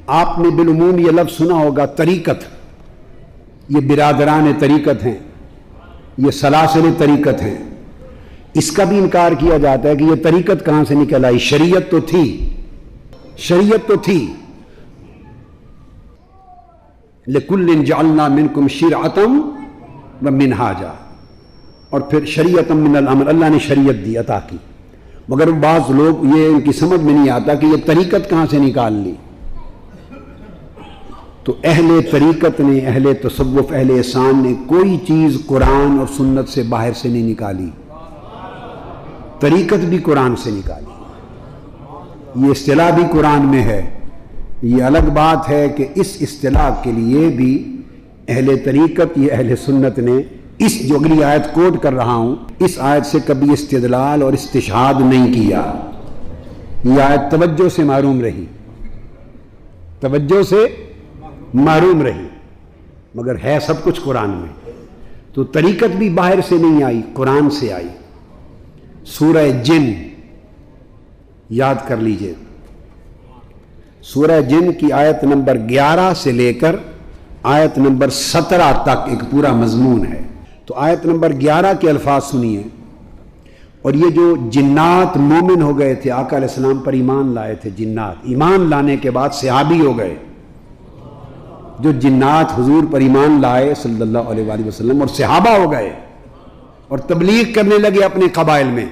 آپ نے بالعموم یہ لفظ سنا ہوگا طریقت، یہ برادران طریقت ہیں، یہ سلاسل طریقت ہیں. اس کا بھی انکار کیا جاتا ہے کہ یہ طریقت کہاں سے نکل آئی، شریعت تو تھی، شریعت تو تھی. لِكُلٍّ جَعَلْنَا مِنْكُمْ شِرْعَةً وَمِنْهَاجًا، اور پھر شریعت من الامر، اللہ نے شریعت دی، عطا کی. مگر بعض لوگ یہ ان کی سمجھ میں نہیں آتا کہ یہ طریقت کہاں سے نکال لی. تو اہل طریقت نے، اہل تصوف، اہل احسان نے کوئی چیز قرآن اور سنت سے باہر سے نہیں نکالی، طریقت بھی قرآن سے نکالی. یہ اصطلاح بھی قرآن میں ہے. یہ الگ بات ہے کہ اس اصطلاح کے لیے بھی اہل طریقت، یہ اہل سنت نے اس جو اگلی آیت کوٹ کر رہا ہوں، اس آیت سے کبھی استدلال اور استشہاد نہیں کیا. یہ آیت توجہ سے محروم رہی، توجہ سے محروم رہی، مگر ہے سب کچھ قرآن میں. تو طریقت بھی باہر سے نہیں آئی، قرآن سے آئی. سورہ جن یاد کر لیجئے، سورہ جن کی آیت نمبر 11 سے لے کر آیت نمبر 17 تک ایک پورا مضمون ہے. تو آیت نمبر 11 کے الفاظ سنیے. اور یہ جو جنات مومن ہو گئے تھے، آقا علیہ السلام پر ایمان لائے تھے، جنات ایمان لانے کے بعد صحابی ہو گئے. جو جنات حضور پر ایمان لائے صلی اللہ علیہ وآلہ وسلم اور صحابہ ہو گئے اور تبلیغ کرنے لگے اپنے قبائل میں.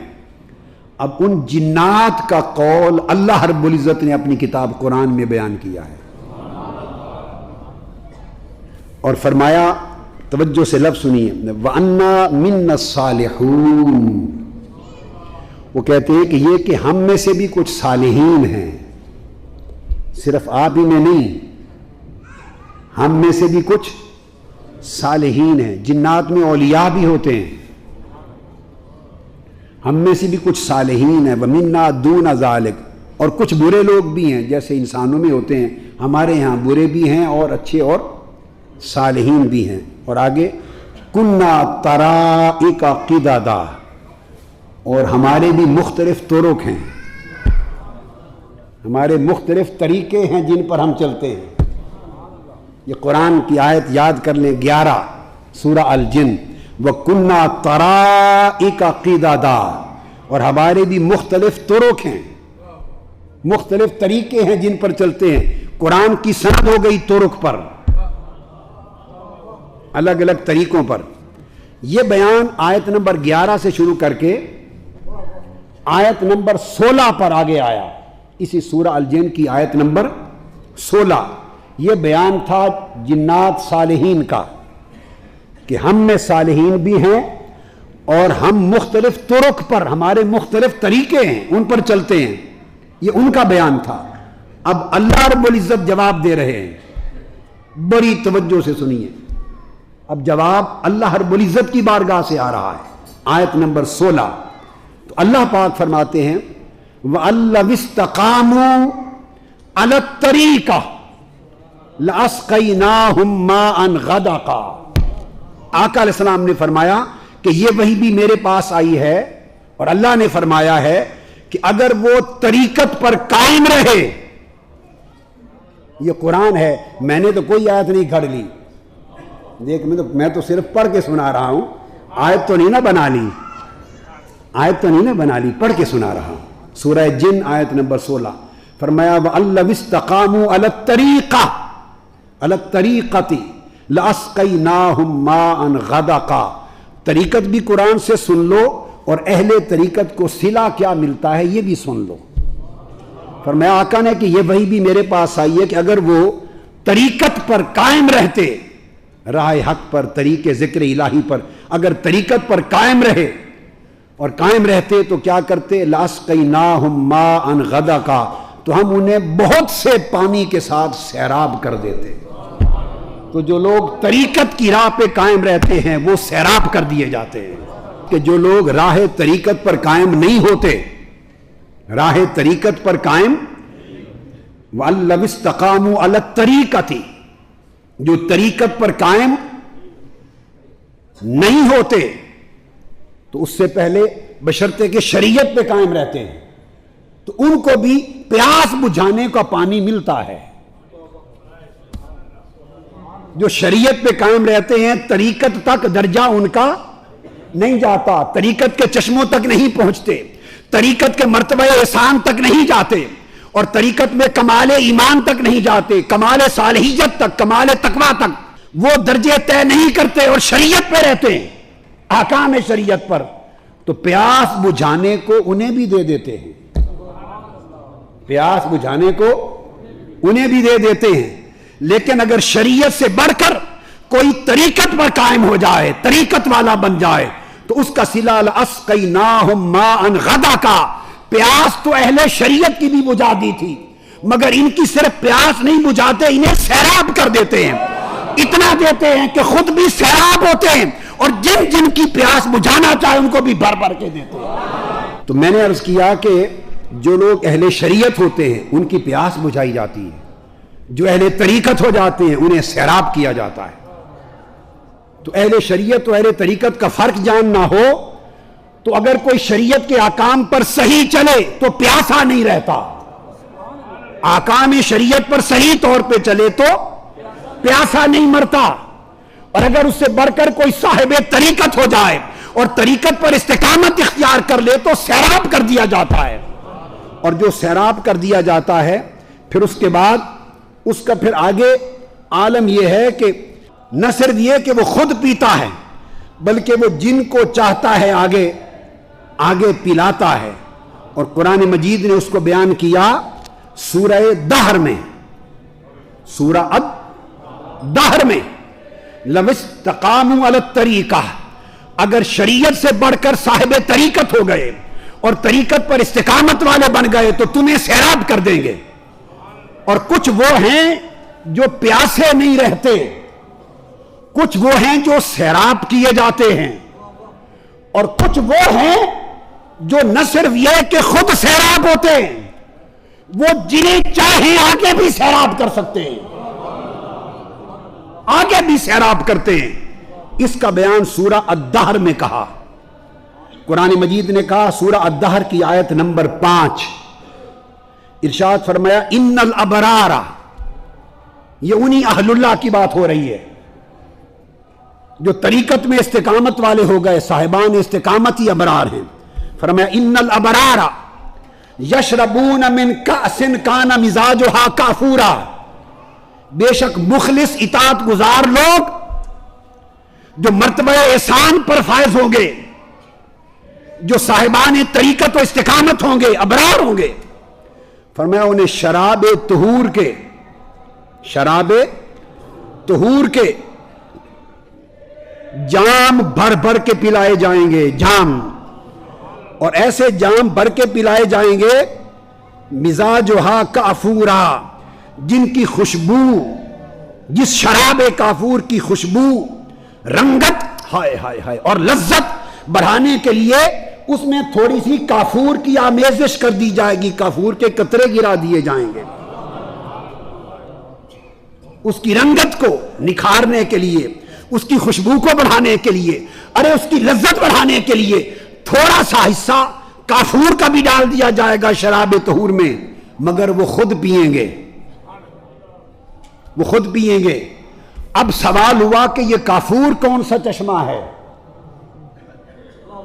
اب ان جنات کا قول اللہ رب العزت نے اپنی کتاب قرآن میں بیان کیا ہے، اور فرمایا، توجہ سے لفظ سنیے، وَأَنَّا مِنَّا الصَّالِحُونَ. وہ کہتے ہیں کہ یہ کہ ہم میں سے بھی کچھ صالحین ہیں، صرف آپ ہی میں نہیں، ہم میں سے بھی کچھ صالحین ہیں. جنات میں اولیاء بھی ہوتے ہیں، ہم میں سے بھی کچھ صالحین ہیں. وَمِنَّا دُونَ ذَلِكَ، اور کچھ برے لوگ بھی ہیں جیسے انسانوں میں ہوتے ہیں، ہمارے یہاں برے بھی ہیں اور اچھے اور صالحین بھی ہیں. اور آگے کُنَّا طَرَائِقَ قِدَدًا، اور ہمارے بھی مختلف طرق ہیں، ہمارے مختلف طریقے ہیں جن پر ہم چلتے ہیں. یہ قرآن کی آیت یاد کر لیں، 11 سورہ الجن، وَكُنَّا طَرَائِقَ قِدَدًا، اور ہمارے بھی مختلف طرق ہیں، مختلف طریقے ہیں جن پر چلتے ہیں. قرآن کی سند ہو گئی طرق پر، الگ الگ طریقوں پر. یہ بیان آیت نمبر 11 سے شروع کر کے آیت نمبر 16 پر آگے آیا. اسی سورہ الجن کی آیت نمبر 16، یہ بیان تھا جنات صالحین کا، کہ ہم میں صالحین بھی ہیں اور ہم مختلف طرق پر، ہمارے مختلف طریقے ہیں، ان پر چلتے ہیں. یہ ان کا بیان تھا. اب اللہ رب العزت جواب دے رہے ہیں، بڑی توجہ سے سنیے. اب جواب اللہ رب العزت کی بارگاہ سے آ رہا ہے. آیت نمبر 16، تو اللہ پاک فرماتے ہیں، وَأَلَّوِ اسْتَقَامُوا عَلَى الطَّرِيقَةِ لَأَسْقَيْنَاهُمْ مَاءً غَدَقًا. آقا علیہ السلام نے فرمایا کہ یہ وحی بھی میرے پاس آئی ہے، اور اللہ نے فرمایا ہے کہ اگر وہ طریقت پر قائم رہے، یہ قرآن ہے، میں نے تو کوئی آیت نہیں گھڑ لی، دیکھ میں تو صرف پڑھ کے سنا رہا ہوں، آیت تو نہیں نہ بنا لی، آیت تو نہیں نہ بنا لی، پڑھ کے سنا رہا ہوں. سورہ جن آیت نمبر 16 فرمایا، وَأَلَّوِ اسْتَقَامُوا عَلَى الطَّرِيقَةِ عَلَى الطَّرِيقَةِ لَأَسْقَيْنَاهُمْ مَاءً غَدَقًا. طریقت بھی قرآن سے سن لو، اور اہل طریقت کو صلہ کیا ملتا ہے یہ بھی سن لو. فرمایا آقا نے کہ یہ وحی بھی میرے پاس آئی ہے کہ اگر وہ طریقت پر قائم رہتے، راہ حق پر، طریق ذکر الہی پر، اگر طریقت پر قائم رہے اور قائم رہتے تو کیا کرتے، لَأَسْقَيْنَاهُمْ مَاءً غَدَقًا، تو ہم انہیں بہت سے پانی کے ساتھ سیراب کر دیتے. تو جو لوگ طریقت کی راہ پہ قائم رہتے ہیں وہ سیراب کر دیے جاتے ہیں. کہ جو لوگ راہ طریقت پر قائم نہیں ہوتے، راہ طریقت پر قائم، وَأَلَّوِ اسْتَقَامُوا عَلَى الطَّرِيقَةِ، جو طریقت پر قائم نہیں ہوتے، تو اس سے پہلے بشرطے کہ شریعت پہ قائم رہتے ہیں، تو ان کو بھی پیاس بجھانے کا پانی ملتا ہے. جو شریعت پہ قائم رہتے ہیں طریقت تک درجہ ان کا نہیں جاتا، طریقت کے چشموں تک نہیں پہنچتے، طریقت کے مرتبہ احسان تک نہیں جاتے، اور طریقت میں کمال ایمان تک نہیں جاتے، کمال صالحیت تک، کمال تقویٰ تک وہ درجے طے نہیں کرتے اور شریعت پہ رہتے ہیں، احکام شریعت پر، تو پیاس بجھانے کو انہیں بھی دے دیتے ہیں، پیاس بجھانے کو انہیں بھی دے دیتے ہیں۔ لیکن اگر شریعت سے بڑھ کر کوئی طریقت پر قائم ہو جائے، طریقت والا بن جائے، تو اس کا صلہ لَأَسْقَيْنَاهُمْ مَاءً غَدَقًا، پیاس تو اہل شریعت کی بھی بجھا دی تھی، مگر ان کی صرف پیاس نہیں بجھاتے، انہیں سیراب کر دیتے ہیں، اتنا دیتے ہیں کہ خود بھی سیراب ہوتے ہیں، اور جن جن کی پیاس بجھانا چاہے ان کو بھی بھر بھر کے دیتے ہیں۔ تو میں نے عرض کیا کہ جو لوگ اہل شریعت ہوتے ہیں ان کی پیاس بجھائی جاتی ہے، جو اہل طریقت ہو جاتے ہیں انہیں سیراب کیا جاتا ہے۔ تو اہل شریعت و اہل طریقت کا فرق جاننا ہو تو اگر کوئی شریعت کے احکام پر صحیح چلے تو پیاسا نہیں رہتا، احکام شریعت پر صحیح طور پہ چلے تو پیاسا نہیں مرتا، اور اگر اس سے بڑھ کر کوئی صاحب طریقت ہو جائے اور طریقت پر استقامت اختیار کر لے تو سیراب کر دیا جاتا ہے، اور جو سیراب کر دیا جاتا ہے پھر اس کے بعد اس کا پھر آگے عالم یہ ہے کہ نہ صرف یہ کہ وہ خود پیتا ہے بلکہ وہ جن کو چاہتا ہے آگے آگے پلاتا ہے، اور قرآن مجید نے اس کو بیان کیا سورہ دہر میں، سورہ الدہر میں، لَوِ اسْتَقَامُوا عَلَى الطَّرِيقَةِ، اگر شریعت سے بڑھ کر صاحب طریقت ہو گئے اور طریقت پر استقامت والے بن گئے تو تمہیں سیراب کر دیں گے۔ اور کچھ وہ ہیں جو پیاسے نہیں رہتے، کچھ وہ ہیں جو سیراب کیے جاتے ہیں، اور کچھ وہ ہیں جو نہ صرف یہ کہ خود سیراب ہوتے ہیں، وہ جنہیں چاہیں آگے بھی سیراب کر سکتے ہیں، آگے بھی سیراب کرتے ہیں۔ اس کا بیان سورہ الدہر میں کہا، قرآن مجید نے کہا سورہ الدہر کی آیت نمبر 5، ارشاد فرمایا ان الابرار، یہ انہی اہل اللہ کی بات ہو رہی ہے جو طریقت میں استقامت والے ہو گئے، صاحبان استقامت ہی ابرار ہیں۔ فرمایا ان الابرار یشربون من کأس کان مزاجها کافورا، بے شک مخلص اطاعت گزار لوگ جو مرتبہ احسان پر فائز ہوں گے، جو صاحبان طریقت و استقامت ہوں گے، ابرار ہوں گے، فرمایا انہیں شراب طہور کے، شراب طہور کے جام بھر بھر کے پلائے جائیں گے، جام، اور ایسے جام بھر کے پلائے جائیں گے مزاجہا کافورا، جن کی خوشبو، جس شراب کافور کی خوشبو، رنگت، ہائے ہائے ہائے، اور لذت بڑھانے کے لیے اس میں تھوڑی سی کافور کی آمیزش کر دی جائے گی، کافور کے قطرے گرا دیے جائیں گے، اس کی رنگت کو نکھارنے کے لیے، اس کی خوشبو کو بڑھانے کے لیے، ارے اس کی لذت بڑھانے کے لیے تھوڑا سا حصہ کافور کا بھی ڈال دیا جائے گا شراب طہور میں، مگر وہ خود پئیں گے، وہ خود پئیں گے۔ اب سوال ہوا کہ یہ کافور کون سا چشمہ ہے؟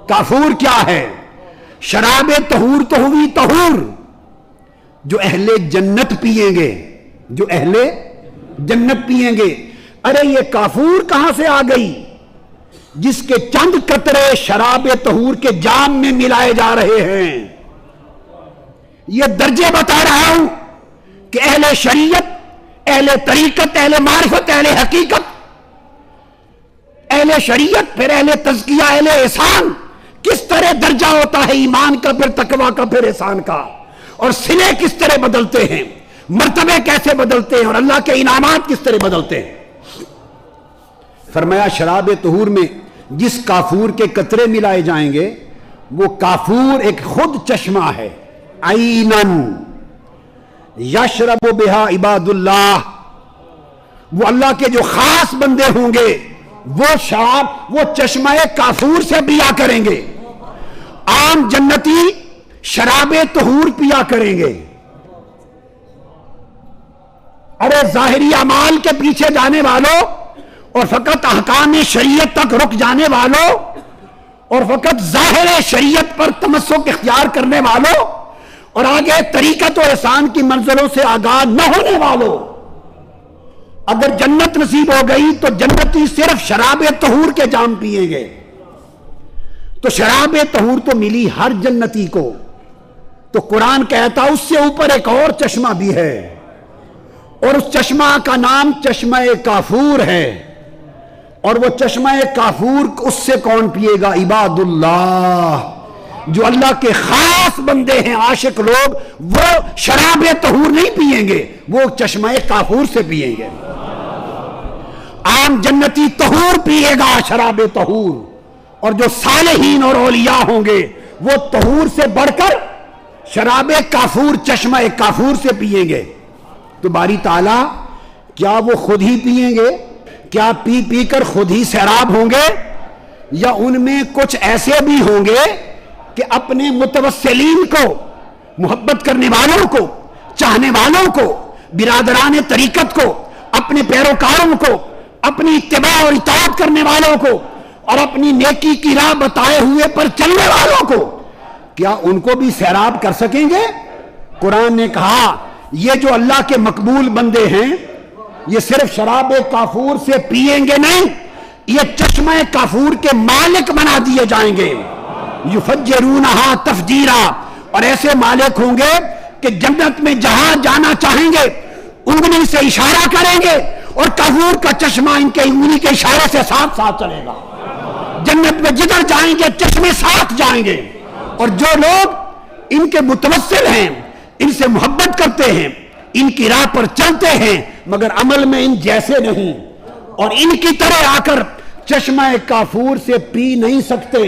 کافور کیا ہے؟ شراب طہور تو ہوئی طہور، جو اہل جنت پئیں گے، جو اہل جنت پئیں گے۔ ارے یہ کافور کہاں سے آ گئی جس کے چند قطرے شراب طہور کے جام میں ملائے جا رہے ہیں؟ یہ درجے بتا رہا ہوں کہ اہل شریعت، اہل طریقت، اہل معرفت، اہل حقیقت، اہل شریعت، پھر اہل تزکیہ، اہل احسان، کس طرح درجہ ہوتا ہے ایمان کا، پھر تقویٰ کا، پھر احسان کا، اور صلے کس طرح بدلتے ہیں، مرتبے کیسے بدلتے ہیں، اور اللہ کے انعامات کس طرح بدلتے ہیں۔ فرمایا شراب طہور میں جس کافور کے قطرے ملائے جائیں گے وہ کافور ایک خود چشمہ ہے، عینن یشرب بہا عباد اللہ، وہ اللہ کے جو خاص بندے ہوں گے وہ شراب، وہ چشمہ کافور سے پیا کریں گے۔ عام جنتی شراب طہور پیا کریں گے۔ ارے ظاہری اعمال کے پیچھے جانے والوں، اور فقط احکام شریعت تک رک جانے والوں اور فقط ظاہر شریعت پر تمسک اختیار کرنے والوں اور آگے طریقت و احسان کی منزلوں سے آگاہ نہ ہونے والوں، اگر جنت نصیب ہو گئی تو جنتی صرف شراب طہور کے جام پیئیں گے. تو شراب طہور تو ملی ہر جنتی کو، تو قرآن کہتا اس سے اوپر ایک اور چشمہ بھی ہے، اور اس چشمہ کا نام چشمہ کافور ہے. اور وہ چشمہ کافور اس سے کون پیے گا؟ عباد اللہ، جو اللہ کے خاص بندے ہیں، عاشق لوگ، وہ شراب طہور نہیں پیئیں گے، وہ چشمہ کافور سے پیئیں گے. عام جنتی طہور پیئے گا، شراب طہور، اور جو صالحین اور اولیاء ہوں گے وہ طہور سے بڑھ کر شراب کافور، چشمہ کافور سے پیئیں گے. تو باری تعالیٰ کیا وہ خود ہی پیئیں گے؟ کیا پی پی کر خود ہی سیراب ہوں گے؟ یا ان میں کچھ ایسے بھی ہوں گے کہ اپنے متوسلین کو، محبت کرنے والوں کو، چاہنے والوں کو، برادران طریقت کو، اپنے پیروکاروں کو، اپنی اتباع اور اطاعت کرنے والوں کو اور اپنی نیکی کی راہ بتائے ہوئے پر چلنے والوں کو، کیا ان کو بھی سیراب کر سکیں گے؟ قرآن نے کہا یہ جو اللہ کے مقبول بندے ہیں یہ صرف شراب کافور سے پیئیں گے نہیں، یہ چشمہ کافور کے مالک بنا دیے جائیں گے. یفجرونہا تفجیرا، اور ایسے مالک ہوں گے کہ جنت میں جہاں جانا چاہیں گے انگلی سے اشارہ کریں گے اور کافور کا چشمہ ان کے انگلی کے اشارے سے ساتھ ساتھ چلے گا. جنت میں جدھر جائیں گے چشمے ساتھ جائیں گے. اور جو لوگ ان کے متوسل ہیں، ان سے محبت کرتے ہیں، ان کی راہ پر چلتے ہیں مگر عمل میں ان جیسے نہیں، اور ان کی طرح آ کر چشمہ کافور سے پی نہیں سکتے،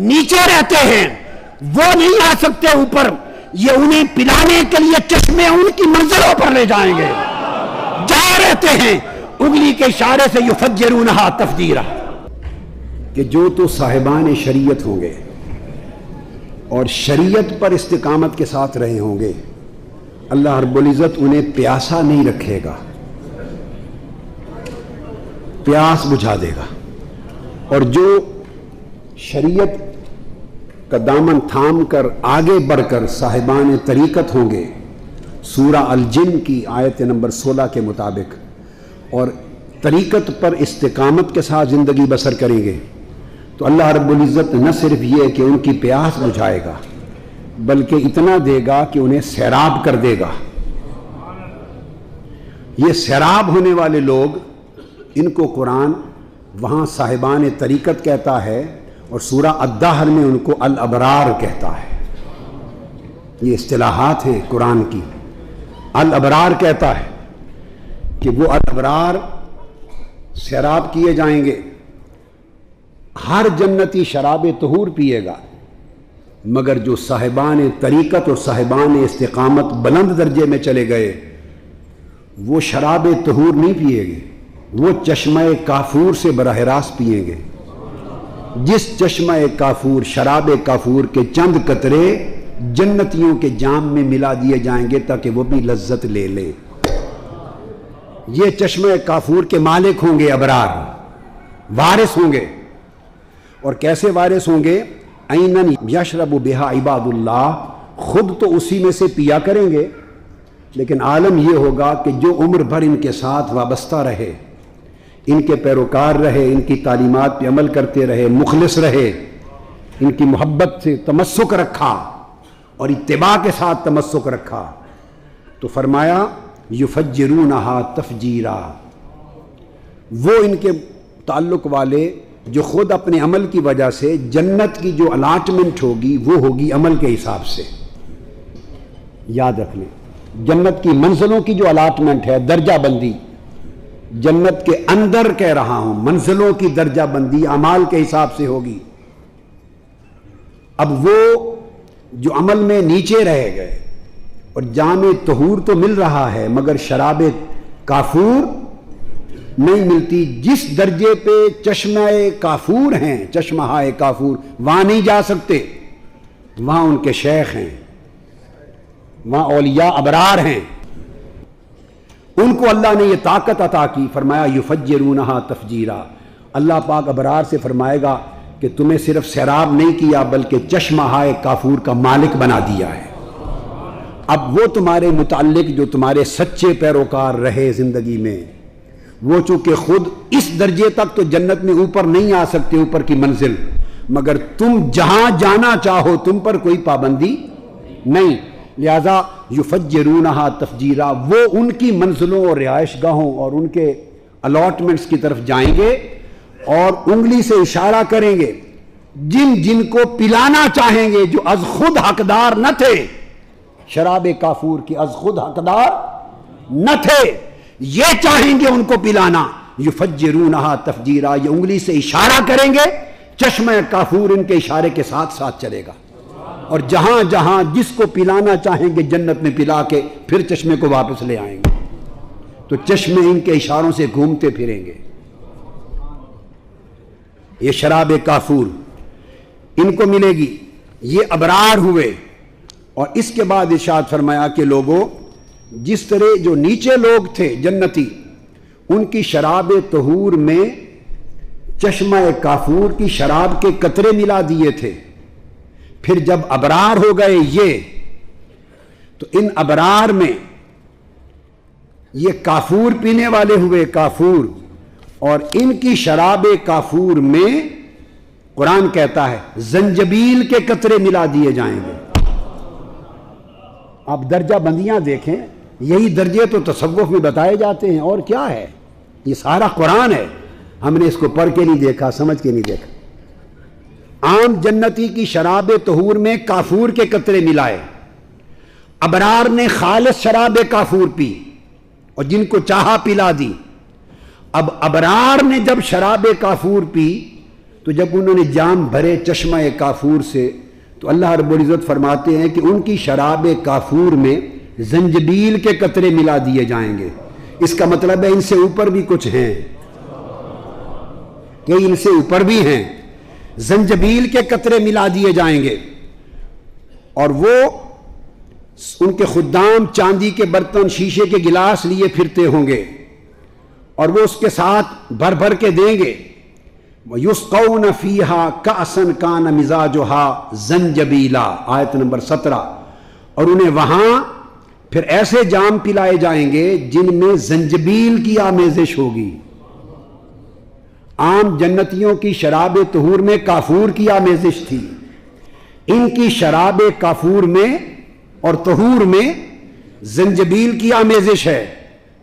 نیچے رہتے ہیں، وہ نہیں آ سکتے اوپر، یہ انہیں پلانے کے لیے چشمے ان کی منزلوں پر لے جائیں گے. جہاں رہتے ہیں انگلی کے اشارے سے یفجرونہا تفجیرا. کہ جو تو صاحبان شریعت ہوں گے اور شریعت پر استقامت کے ساتھ رہے ہوں گے، اللہ رب العزت انہیں پیاسا نہیں رکھے گا، پیاس بجھا دے گا. اور جو شریعت کا دامن تھام کر آگے بڑھ کر صاحبان طریقت ہوں گے، سورہ الجن کی آیت نمبر 16 کے مطابق، اور طریقت پر استقامت کے ساتھ زندگی بسر کریں گے، تو اللہ رب العزت نہ صرف یہ کہ ان کی پیاس بجھائے گا بلکہ اتنا دے گا کہ انہیں سیراب کر دے گا. یہ سیراب ہونے والے لوگ، ان کو قرآن وہاں صاحبان طریقت کہتا ہے اور سورہ الدہر میں ان کو الابرار کہتا ہے. یہ اصطلاحات ہیں قرآن کی. الابرار کہتا ہے کہ وہ الابرار سیراب کیے جائیں گے. ہر جنتی شراب طہور پیے گا مگر جو صاحبان طریقت اور صاحبان استقامت بلند درجے میں چلے گئے وہ شراب طہور نہیں پیے گے، وہ چشمہ کافور سے براہ راست پیئیں گے. جس چشمہ کافور، شراب کافور کے چند قطرے جنتیوں کے جام میں ملا دیے جائیں گے تاکہ وہ بھی لذت لے لیں. یہ چشمہ کافور کے مالک ہوں گے ابرار، وارث ہوں گے. اور کیسے وارث ہوں گے؟ عینن یشرب بہا عباد اللہ، خود تو اسی میں سے پیا کریں گے لیکن عالم یہ ہوگا کہ جو عمر بھر ان کے ساتھ وابستہ رہے، ان کے پیروکار رہے، ان کی تعلیمات پہ عمل کرتے رہے، مخلص رہے، ان کی محبت سے تمسک رکھا اور اتباع کے ساتھ تمسک رکھا، تو فرمایا یفجرونہا تفجیرا. وہ ان کے تعلق والے جو خود اپنے عمل کی وجہ سے جنت کی جو الاٹمنٹ ہوگی وہ ہوگی عمل کے حساب سے. یاد رکھ لیں، جنت کی منزلوں کی جو الاٹمنٹ ہے، درجہ بندی، جنت کے اندر کہہ رہا ہوں، منزلوں کی درجہ بندی اعمال کے حساب سے ہوگی. اب وہ جو عمل میں نیچے رہ گئے اور جام طہور تو مل رہا ہے مگر شراب کافور نہیں ملتی، جس درجے پہ چشمہ کافور ہیں، چشمہ کافور، وہاں نہیں جا سکتے. وہاں ان کے شیخ ہیں، وہاں اولیاء ابرار ہیں، ان کو اللہ نے یہ طاقت عطا کی. فرمایا یفجرونہا تفجیرا. اللہ پاک ابرار سے فرمائے گا کہ تمہیں صرف سیراب نہیں کیا بلکہ چشمہ ہائے کافور کا مالک بنا دیا ہے. اب وہ تمہارے متعلق جو تمہارے سچے پیروکار رہے زندگی میں، وہ چونکہ خود اس درجے تک تو جنت میں اوپر نہیں آ سکتے، اوپر کی منزل، مگر تم جہاں جانا چاہو تم پر کوئی پابندی نہیں. لہذا یفجرونہا تفجیرا، وہ ان کی منزلوں اور رہائش گاہوں اور ان کے الاٹمنٹس کی طرف جائیں گے اور انگلی سے اشارہ کریں گے جن جن کو پلانا چاہیں گے، جو از خود حقدار نہ تھے، شراب کافور کی از خود حقدار نہ تھے، یہ چاہیں گے ان کو پلانا. یفجرونہا تفجیرا، یہ انگلی سے اشارہ کریں گے، چشمہ کافور ان کے اشارے کے ساتھ ساتھ چلے گا، اور جہاں جہاں جس کو پلانا چاہیں گے جنت میں پلا کے پھر چشمے کو واپس لے آئیں گے. تو چشمے ان کے اشاروں سے گھومتے پھریں گے. یہ شراب کافور ان کو ملے گی. یہ ابرار ہوئے. اور اس کے بعد ارشاد فرمایا کہ لوگوں، جس طرح جو نیچے لوگ تھے جنتی، ان کی شراب طہور میں چشمہ کافور کی شراب کے قطرے ملا دیے تھے، پھر جب ابرار ہو گئے یہ، تو ان ابرار میں یہ کافور پینے والے ہوئے کافور، اور ان کی شراب کافور میں قرآن کہتا ہے زنجبیل کے قطرے ملا دیے جائیں گے. آپ درجہ بندیاں دیکھیں، یہی درجے تو تصوف میں بتائے جاتے ہیں، اور کیا ہے؟ یہ سارا قرآن ہے. ہم نے اس کو پڑھ کے نہیں دیکھا، سمجھ کے نہیں دیکھا. عام جنتی کی شراب طہور میں کافور کے قطرے ملائے، ابرار نے خالص شراب کافور پی اور جن کو چاہا پلا دی. اب ابرار نے جب شراب کافور پی تو جب انہوں نے جام بھرے چشمہ کافور سے، تو اللہ رب العزت فرماتے ہیں کہ ان کی شراب کافور میں زنجبیل کے قطرے ملا دیے جائیں گے. اس کا مطلب ہے ان سے اوپر بھی کچھ ہیں، کہ ان سے اوپر بھی ہیں. زنجبیل کے قطرے ملا دیے جائیں گے، اور وہ ان کے خدام چاندی کے برتن، شیشے کے گلاس لیے پھرتے ہوں گے، اور وہ اس کے ساتھ بھر بھر کے دیں گے. یسقون فیہا کأسا کان مزاجہا زنجبیلا، آیت نمبر 17. اور انہیں وہاں پھر ایسے جام پلائے جائیں گے جن میں زنجبیل کی آمیزش ہوگی. عام جنتیوں کی شراب طہور میں کافور کی آمیزش تھی، ان کی شراب کافور میں اور طہور میں زنجبیل کی آمیزش ہے.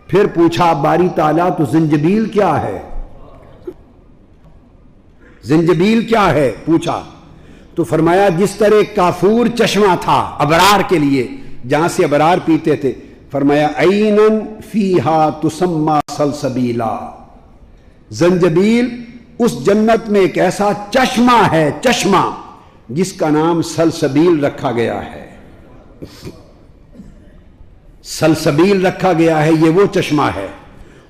پھر پوچھا باری تعالیٰ تو زنجبیل کیا ہے؟ زنجبیل کیا ہے پوچھا تو فرمایا جس طرح کافور چشمہ تھا ابرار کے لیے جہاں سے ابرار پیتے تھے، فرمایا عینن فیہا تسمى سلسبیلا، زنجبیل اس جنت میں ایک ایسا چشمہ ہے، چشمہ جس کا نام سلسبیل رکھا گیا ہے. سلسبیل رکھا گیا ہے، یہ وہ چشمہ ہے.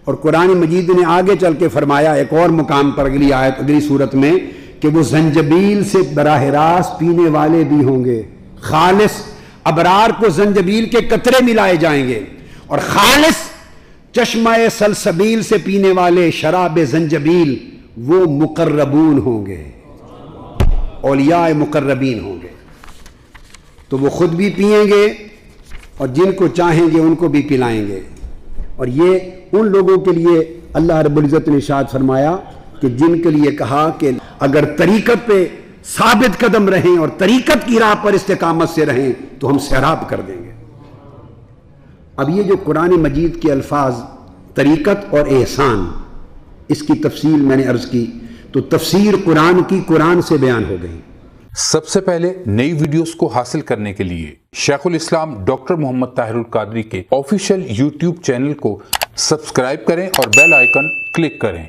اور قرآن مجید نے آگے چل کے فرمایا ایک اور مقام پر اگلی آیت اگلی صورت میں کہ وہ زنجبیل سے براہ راست پینے والے بھی ہوں گے. خالص ابرار کو زنجبیل کے قطرے ملائے جائیں گے، اور خالص چشمہ سلسبیل سے پینے والے شراب زنجبیل وہ مقربون ہوں گے، اولیاء مقربین ہوں گے. تو وہ خود بھی پئیں گے اور جن کو چاہیں گے ان کو بھی پلائیں گے. اور یہ ان لوگوں کے لیے اللہ رب العزت نے ارشاد فرمایا کہ جن کے لیے کہا کہ اگر طریقت پہ ثابت قدم رہیں اور طریقت کی راہ پر استقامت سے رہیں تو ہم سیراب کر دیں گے. اب یہ جو قرآن مجید کے الفاظ طریقت اور احسان، اس کی تفصیل میں نے عرض کی تو تفسیر قرآن کی قرآن سے بیان ہو گئی. سب سے پہلے نئی ویڈیوز کو حاصل کرنے کے لیے شیخ الاسلام ڈاکٹر محمد طاہر القادری کے آفیشیل یوٹیوب چینل کو سبسکرائب کریں اور بیل آئیکن کلک کریں.